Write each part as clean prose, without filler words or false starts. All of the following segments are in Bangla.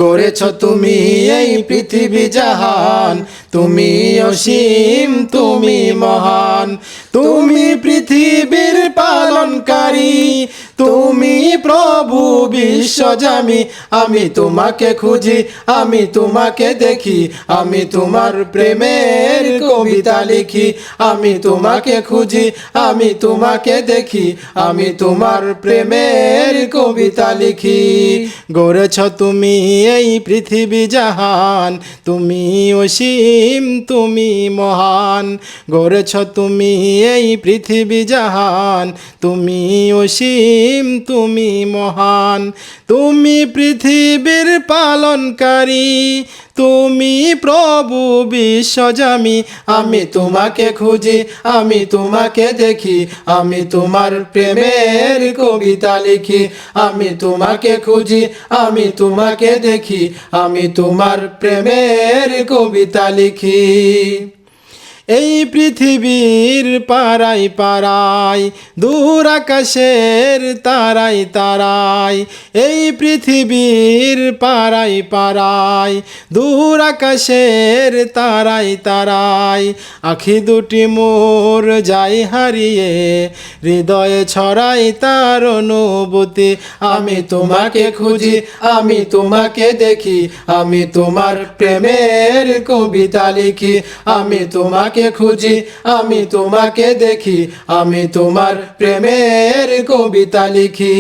গড়েছ তুমি এই পৃথিবী জাহান, তুমি অসীম তুমি মহান। তুমি পৃথিবীর পালনকারী, তুমি প্রভু বিশ্বজামি। আমি তোমাকে খুঁজি, আমি তোমাকে দেখি, আমি তোমার প্রেমের কবিতা লিখি। আমি তোমাকে খুঁজি, আমি তোমাকে দেখি, আমি তোমার প্রেমের কবিতা লিখি। গড়েছ তুমি এই পৃথিবী জাহান, তুমি অসীম তুমি মহান। গড়েছ তুমি এই পৃথিবী জাহান, তুমি অসীম তুমি মহান। তুমি পৃথিবীর পালনকারী, তুমি প্রভু বিশ্বজামি। আমি তোমাকে খুঁজি, আমি তোমাকে দেখি, আমি তোমার প্রেমের কবিতা লিখি। আমি তোমাকে খুঁজি, আমি তোমাকে দেখি, আমি তোমার প্রেমের কবিতা লিখি। এই পৃথিবীর পাড়ায় পাড়ায়, দূর আকাশের তারাই তারাই। এই পৃথিবীর পাড়ায় পাড়ায়, দূর আকাশের তারাই তারাই। আখি দুটি মোর যাই হারিয়ে, হৃদয়ে ছড়াই তার অনুভূতি। আমি তোমাকে খুঁজি, আমি তোমাকে দেখি, আমি তোমার প্রেমের কবিতা লিখি। আমি তোমাকে খুঁজি, আমি তোমাকে দেখি, আমি তোমার প্রেমের কবিতা লিখি।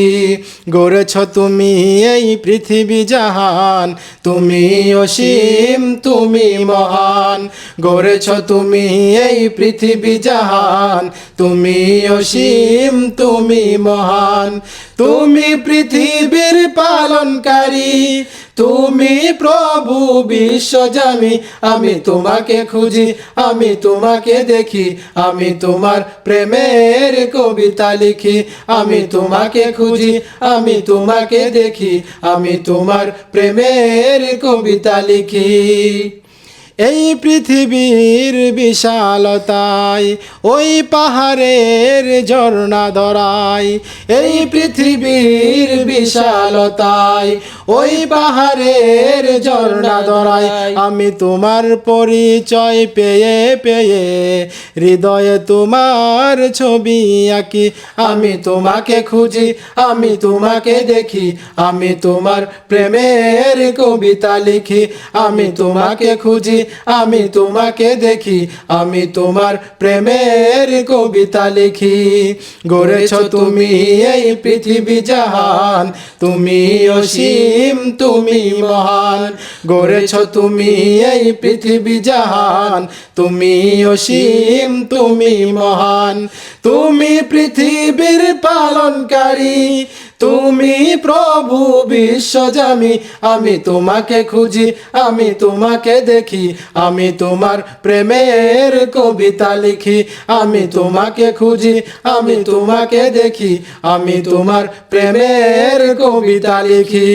গড়েছ তুমি এই পৃথিবী জাহান, তুমি অসীম তুমি মহান। গড়েছ তুমি এই পৃথিবী জাহান, তুমি অসীম তুমি মহান। তুমি পৃথিবীর পালনকারী, তুমি প্রভু বিশ্বজামি। আমি তোমাকে খুঁজি, আমি তোমাকে দেখি, আমি তোমার প্রেমের কবিতা লিখি। আমি তোমাকে খুঁজি, আমি তোমাকে দেখি, আমি তোমার প্রেমের কবিতা লিখি। এই পৃথিবীর বিশালতায়, ওই পাহাড়ের ঝর্ণা ধরায়। এই পৃথিবীর বিশালতায়, ওই পাহাড়ের ঝর্ণা ধরায়। আমি তোমার পরিচয় পেয়ে পেয়ে, হৃদয়ে তোমার ছবি আঁকি। আমি তোমাকে খুঁজি, আমি তোমাকে দেখি, আমি তোমার প্রেমের কবিতা লিখি। আমি তোমাকে খুঁজি, আমি তোমাকে দেখি, আমি তোমার প্রেমের কবিতা লিখি। গড়েছ তুমি এই পৃথিবী জাহান, তুমি অসীম তুমি মহান। গড়েছ তুমি এই পৃথিবী জাহান, তুমি অসীম তুমি মহান। তুমি পৃথিবীর পালনকারী, তুমি প্রভু বিশ্বজামি। আমি তোমাকে খুঁজি, আমি তোমাকে দেখি, আমি তোমার প্রেমের কবিতা লিখি। আমি তোমাকে খুঁজি, আমি তোমাকে দেখি, আমি তোমার প্রেমের কবিতা লিখি।